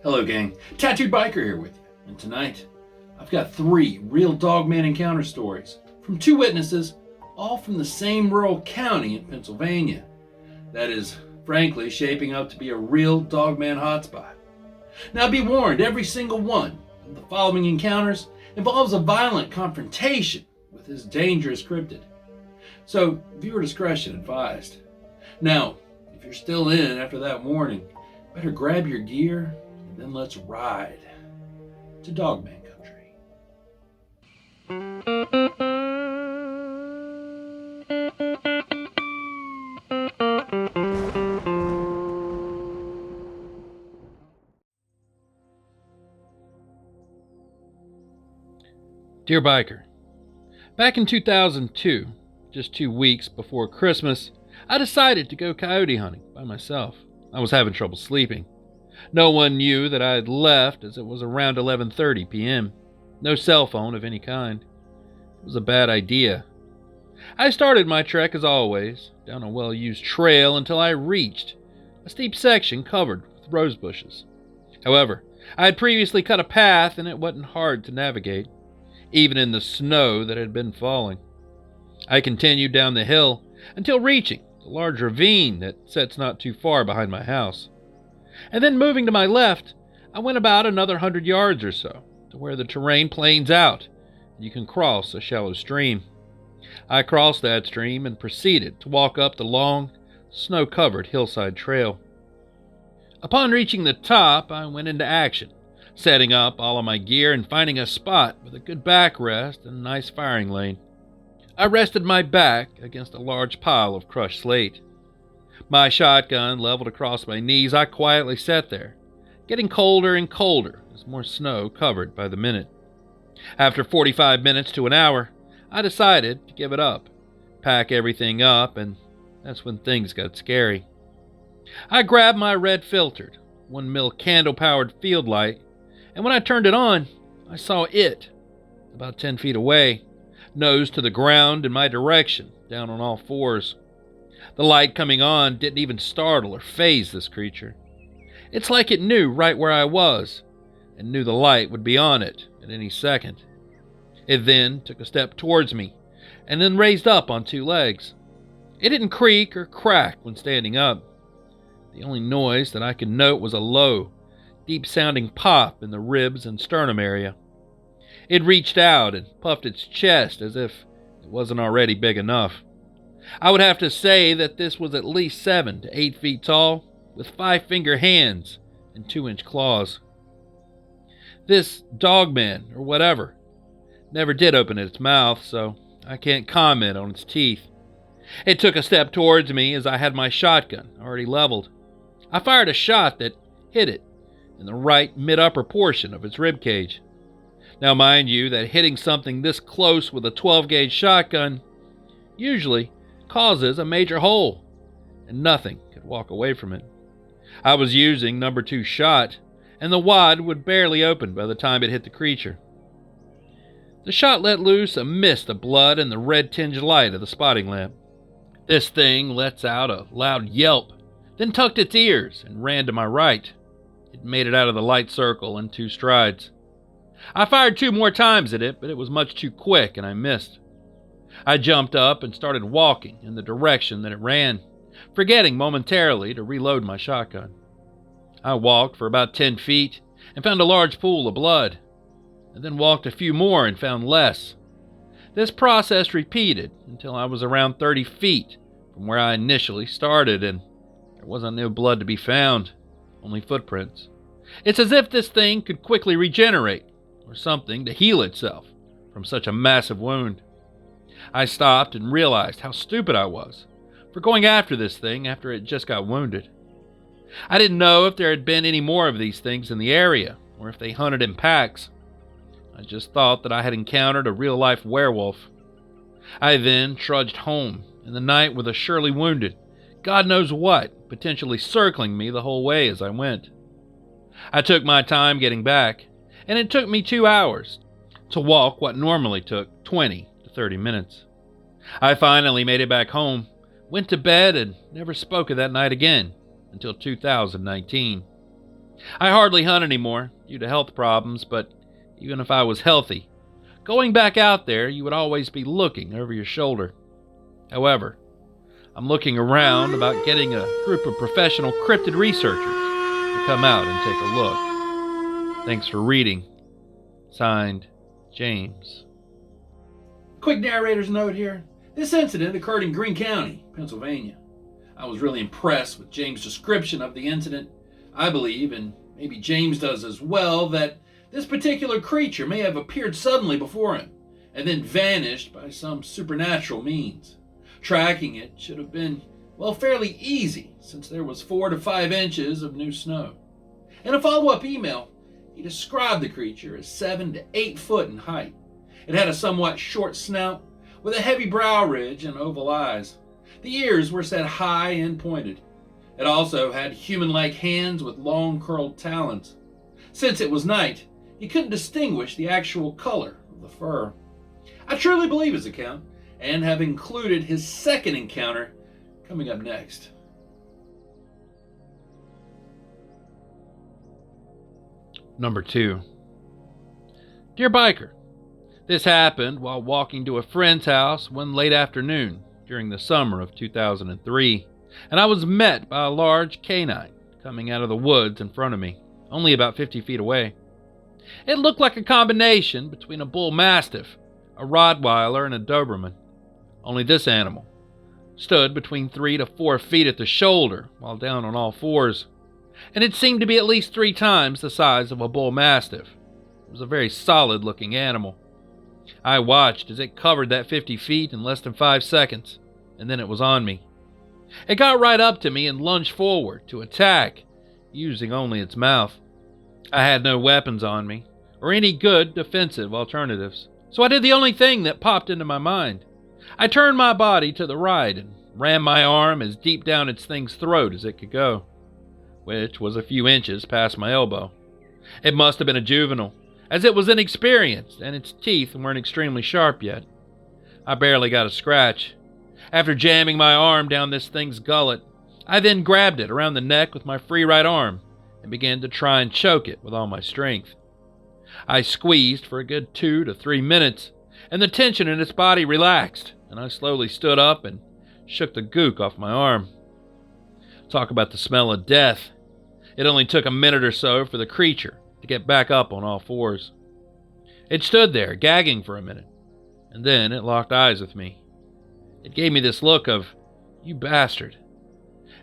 Hello gang, Tattooed Biker here with you, and tonight I've got 3 real Dogman encounter stories from 2 witnesses, all from the same rural county in Pennsylvania. That is, frankly, shaping up to be a real Dogman hotspot. Now be warned, every single one of the following encounters involves a violent confrontation with this dangerous cryptid. So viewer discretion advised. Now, if you're still in after that warning, better grab your gear and then let's ride to Dogman country. Dear Biker, back in 2002, just 2 weeks before Christmas, I decided to go coyote hunting by myself. I was having trouble sleeping. No one knew that I had left as it was around 11:30 p.m. No cell phone of any kind. It was a bad idea. I started my trek as always, down a well-used trail until I reached a steep section covered with rose bushes. However, I had previously cut a path and it wasn't hard to navigate, even in the snow that had been falling. I continued down the hill until reaching the large ravine that sits not too far behind my house. And then moving to my left, I went about another 100 yards or so to where the terrain planes out and you can cross a shallow stream. I crossed that stream and proceeded to walk up the long, snow-covered hillside trail. Upon reaching the top, I went into action, setting up all of my gear and finding a spot with a good backrest and a nice firing lane. I rested my back against a large pile of crushed slate. My shotgun leveled across my knees, I quietly sat there, getting colder and colder as more snow covered by the minute. After 45 minutes to an hour, I decided to give it up, pack everything up, and that's when things got scary. I grabbed my red-filtered, 1 mil candle-powered field light, and when I turned it on, I saw it, about 10 feet away, nose to the ground in my direction, down on all fours. The light coming on didn't even startle or faze this creature. It's like it knew right where I was, and knew the light would be on it at any second. It then took a step towards me, and then raised up on 2 legs. It didn't creak or crack when standing up. The only noise that I could note was a low, deep-sounding pop in the ribs and sternum area. It reached out and puffed its chest as if it wasn't already big enough. I would have to say that this was at least 7 to 8 feet tall, with 5-finger hands and 2-inch claws. This Dogman, or whatever, never did open its mouth, so I can't comment on its teeth. It took a step towards me as I had my shotgun already leveled. I fired a shot that hit it in the right mid-upper portion of its rib cage. Now mind you that hitting something this close with a 12-gauge shotgun usually causes a major hole, and nothing could walk away from it. I was using number 2 shot, and the wad would barely open by the time it hit the creature. The shot let loose a mist of blood in the red-tinged light of the spotting lamp. This thing lets out a loud yelp, then tucked its ears and ran to my right. It made it out of the light circle in 2 strides. I fired 2 more times at it, but it was much too quick and I missed. I jumped up and started walking in the direction that it ran, forgetting momentarily to reload my shotgun. I walked for about 10 feet and found a large pool of blood, and then walked a few more and found less. This process repeated until I was around 30 feet from where I initially started, and there wasn't no blood to be found, only footprints. It's as if this thing could quickly regenerate, or something to heal itself from such a massive wound. I stopped and realized how stupid I was for going after this thing after it just got wounded. I didn't know if there had been any more of these things in the area, or if they hunted in packs. I just thought that I had encountered a real-life werewolf. I then trudged home in the night with a surely wounded, God knows what, potentially circling me the whole way as I went. I took my time getting back, and it took me 2 hours to walk what normally took 20 to 30 minutes. I finally made it back home, went to bed, and never spoke of that night again until 2019. I hardly hunt anymore due to health problems, but even if I was healthy, going back out there, you would always be looking over your shoulder. However, I'm looking around about getting a group of professional cryptid researchers to come out and take a look. Thanks for reading. Signed, James. Quick narrator's note here. This incident occurred in Greene County, Pennsylvania. I was really impressed with James' description of the incident. I believe, and maybe James does as well, that this particular creature may have appeared suddenly before him and then vanished by some supernatural means. Tracking it should have been, well, fairly easy since there was 4 to 5 inches of new snow. In a follow-up email, he described the creature as 7 to 8 foot in height. It had a somewhat short snout with a heavy brow ridge and oval eyes. The ears were set high and pointed. It also had human-like hands with long curled talons. Since it was night, he couldn't distinguish the actual color of the fur. I truly believe his account, and have included his second encounter coming up next. Number 2. Dear Biker, this happened while walking to a friend's house one late afternoon during the summer of 2003, and I was met by a large canine coming out of the woods in front of me, only about 50 feet away. It looked like a combination between a bull mastiff, a Rottweiler, and a Doberman. Only this animal stood between 3 to 4 feet at the shoulder while down on all fours, and it seemed to be at least 3 times the size of a bull mastiff. It was a very solid-looking animal. I watched as it covered that 50 feet in less than 5 seconds, and then it was on me. It got right up to me and lunged forward to attack, using only its mouth. I had no weapons on me, or any good defensive alternatives, so I did the only thing that popped into my mind. I turned my body to the right and ran my arm as deep down its thing's throat as it could go, which was a few inches past my elbow. It must have been a juvenile, as it was inexperienced and its teeth weren't extremely sharp yet. I barely got a scratch. After jamming my arm down this thing's gullet, I then grabbed it around the neck with my free right arm and began to try and choke it with all my strength. I squeezed for a good 2 to 3 minutes, and the tension in its body relaxed, and I slowly stood up and shook the gook off my arm. Talk about the smell of death. It only took a minute or so for the creature to get back up on all fours. It stood there, gagging for a minute, and then it locked eyes with me. It gave me this look of, "You bastard."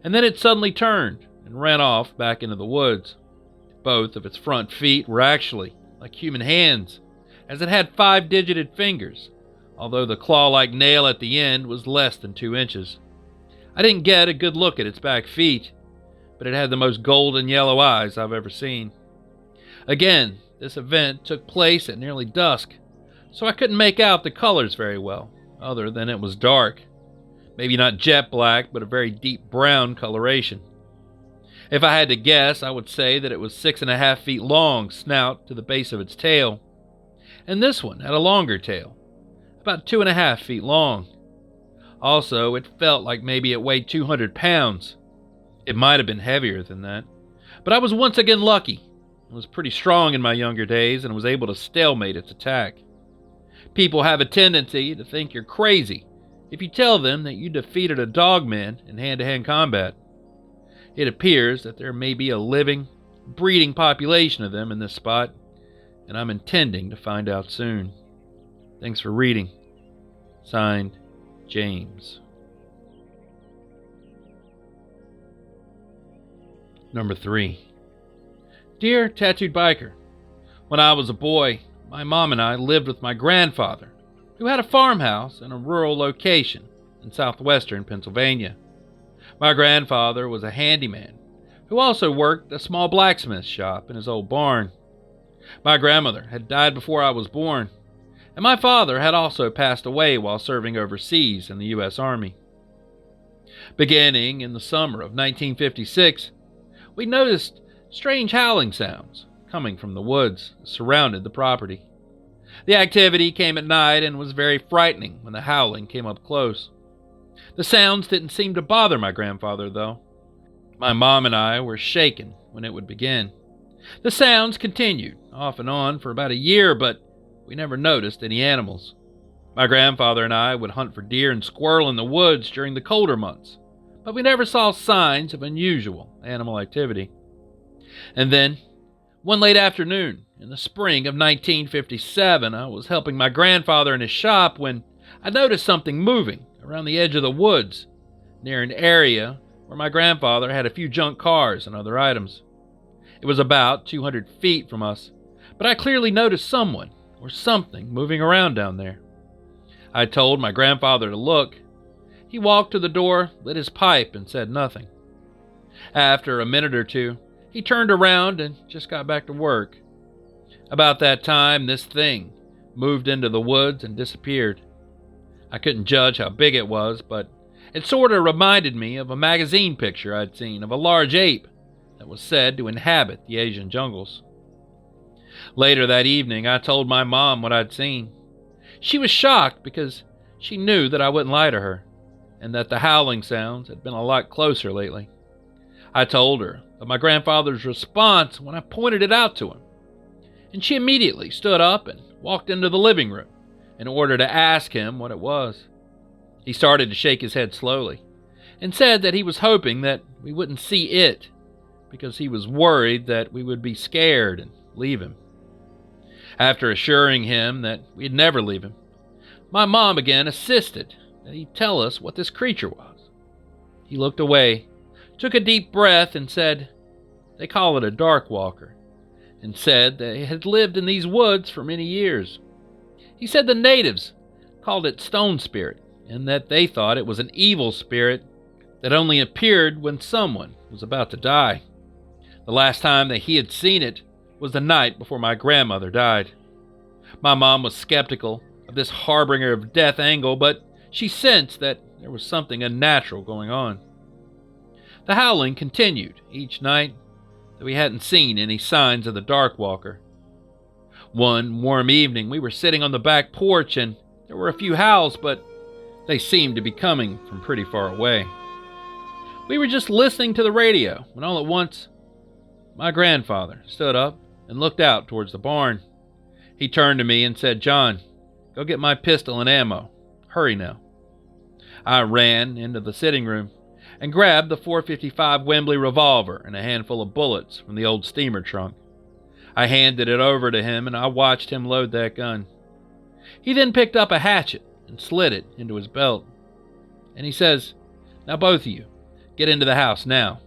And then it suddenly turned and ran off back into the woods. Both of its front feet were actually like human hands, as it had 5-digited fingers, although the claw-like nail at the end was less than 2 inches. I didn't get a good look at its back feet, but it had the most golden yellow eyes I've ever seen. Again, this event took place at nearly dusk, so I couldn't make out the colors very well, other than it was dark. Maybe not jet black, but a very deep brown coloration. If I had to guess, I would say that it was 6.5 feet long snout to the base of its tail, and this one had a longer tail, about 2.5 feet long. Also, it felt like maybe it weighed 200 pounds. It might have been heavier than that, but I was once again lucky. I was pretty strong in my younger days and was able to stalemate its attack. People have a tendency to think you're crazy if you tell them that you defeated a Dogman in hand-to-hand combat. It appears that there may be a living, breeding population of them in this spot, and I'm intending to find out soon. Thanks for reading. Signed, James. Number 3. Dear Tattooed Biker, when I was a boy, my mom and I lived with my grandfather, who had a farmhouse in a rural location in southwestern Pennsylvania. My grandfather was a handyman who also worked a small blacksmith shop in his old barn. My grandmother had died before I was born, and my father had also passed away while serving overseas in the U.S. Army. Beginning in the summer of 1956, we noticed strange howling sounds coming from the woods that surrounded the property. The activity came at night and was very frightening when the howling came up close. The sounds didn't seem to bother my grandfather, though. My mom and I were shaken when it would begin, The sounds continued, off and on, for about a year, but we never noticed any animals. My grandfather and I would hunt for deer and squirrel in the woods during the colder months, but we never saw signs of unusual animal activity. And then, one late afternoon, in the spring of 1957, I was helping my grandfather in his shop when I noticed something moving around the edge of the woods, near an area where my grandfather had a few junk cars and other items. It was about 200 feet from us, but I clearly noticed someone or something moving around down there. I told my grandfather to look. He walked to the door, lit his pipe, and said nothing. After a minute or two, he turned around and just got back to work. About that time, this thing moved into the woods and disappeared. I couldn't judge how big it was, but it sort of reminded me of a magazine picture I'd seen of a large ape that was said to inhabit the Asian jungles. Later that evening, I told my mom what I'd seen. She was shocked because she knew that I wouldn't lie to her, and that the howling sounds had been a lot closer lately. I told her of my grandfather's response when I pointed it out to him, and she immediately stood up and walked into the living room in order to ask him what it was. He started to shake his head slowly and said that he was hoping that we wouldn't see it because he was worried that we would be scared and leave him. After assuring him that we'd never leave him, my mom again insisted that he tell us what this creature was. He looked away, took a deep breath, and said, "They call it a dark walker," and said they had lived in these woods for many years. He said the natives called it stone spirit, and that they thought it was an evil spirit that only appeared when someone was about to die. The last time that he had seen it was the night before my grandmother died. My mom was skeptical of this harbinger of death angle, but she sensed that there was something unnatural going on. The howling continued each night, though we hadn't seen any signs of the dark walker. One warm evening, we were sitting on the back porch, and there were a few howls, but they seemed to be coming from pretty far away. We were just listening to the radio when all at once, my grandfather stood up and looked out towards the barn. He turned to me and said, "John, go get my pistol and ammo. Hurry now." I ran into the sitting room and grabbed the .455 Wembley revolver and a handful of bullets from the old steamer trunk. I handed it over to him, and I watched him load that gun. He then picked up a hatchet and slid it into his belt. And he says, "Now both of you, get into the house now."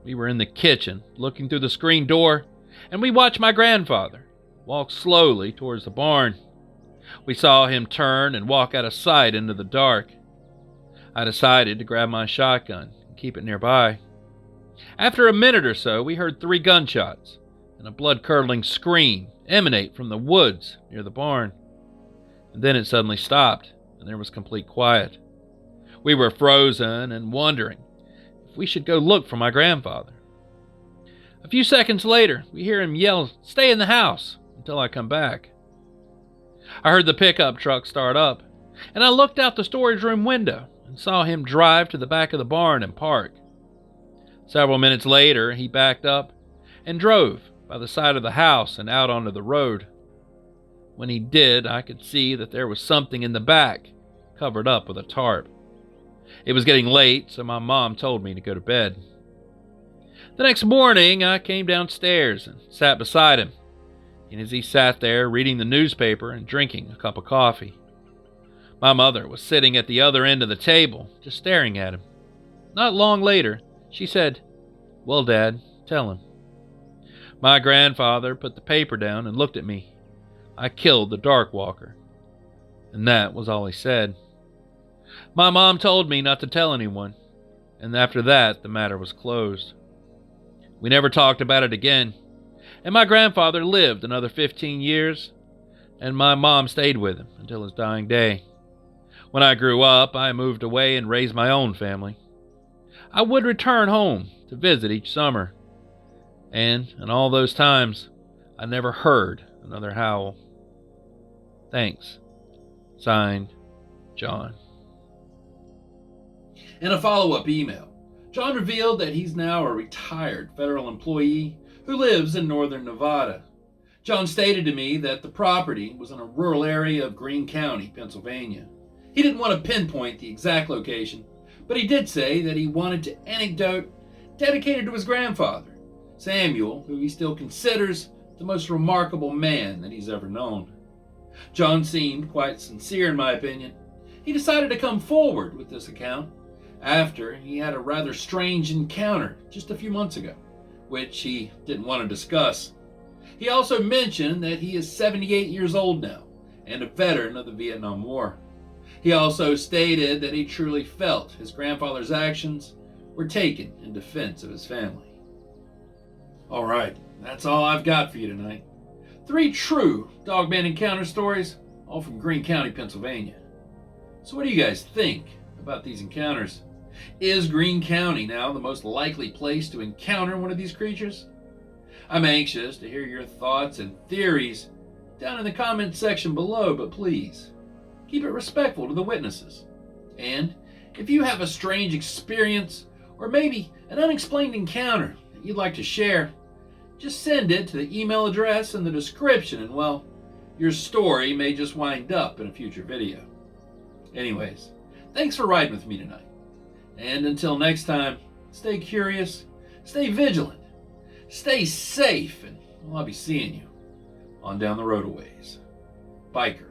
We were in the kitchen, looking through the screen door, and we watched my grandfather walk slowly towards the barn. We saw him turn and walk out of sight into the dark. I decided to grab my shotgun and keep it nearby. After a minute or so, we heard 3 gunshots and a blood-curdling scream emanate from the woods near the barn. And then it suddenly stopped, and there was complete quiet. We were frozen and wondering if we should go look for my grandfather. A few seconds later, we hear him yell, "Stay in the house until I come back." I heard the pickup truck start up, and I looked out the storage room window and saw him drive to the back of the barn and park. Several minutes later, he backed up and drove by the side of the house and out onto the road. When he did, I could see that there was something in the back covered up with a tarp. It was getting late, so my mom told me to go to bed. The next morning, I came downstairs and sat beside him, and as he sat there reading the newspaper and drinking a cup of coffee. My mother was sitting at the other end of the table, just staring at him. Not long later, she said, "Well, Dad, tell him." My grandfather put the paper down and looked at me. "I killed the dark walker." And that was all he said. My mom told me not to tell anyone, and after that, the matter was closed. We never talked about it again, and my grandfather lived another 15 years, and my mom stayed with him until his dying day. When I grew up, I moved away and raised my own family. I would return home to visit each summer, and in all those times, I never heard another howl. Thanks. Signed, John. In a follow-up email, John revealed that he's now a retired federal employee who lives in northern Nevada. John stated to me that the property was in a rural area of Greene County, Pennsylvania. He didn't want to pinpoint the exact location, but he did say that he wanted to anecdote dedicated to his grandfather, Samuel, who he still considers the most remarkable man that he's ever known. John seemed quite sincere, in my opinion. He decided to come forward with this account after he had a rather strange encounter just a few months ago, which he didn't want to discuss. He also mentioned that he is 78 years old now and a veteran of the Vietnam War. He also stated that he truly felt his grandfather's actions were taken in defense of his family. All right, that's all I've got for you tonight. 3 true Dogman encounter stories, all from Greene County, Pennsylvania. So what do you guys think about these encounters? Is Greene County now the most likely place to encounter one of these creatures? I'm anxious to hear your thoughts and theories down in the comments section below, but please, keep it respectful to the witnesses. And if you have a strange experience or maybe an unexplained encounter that you'd like to share, just send it to the email address in the description and, well, your story may just wind up in a future video. Anyways, thanks for riding with me tonight. And until next time, stay curious, stay vigilant, stay safe, and I'll be seeing you on down the road a ways. Biker.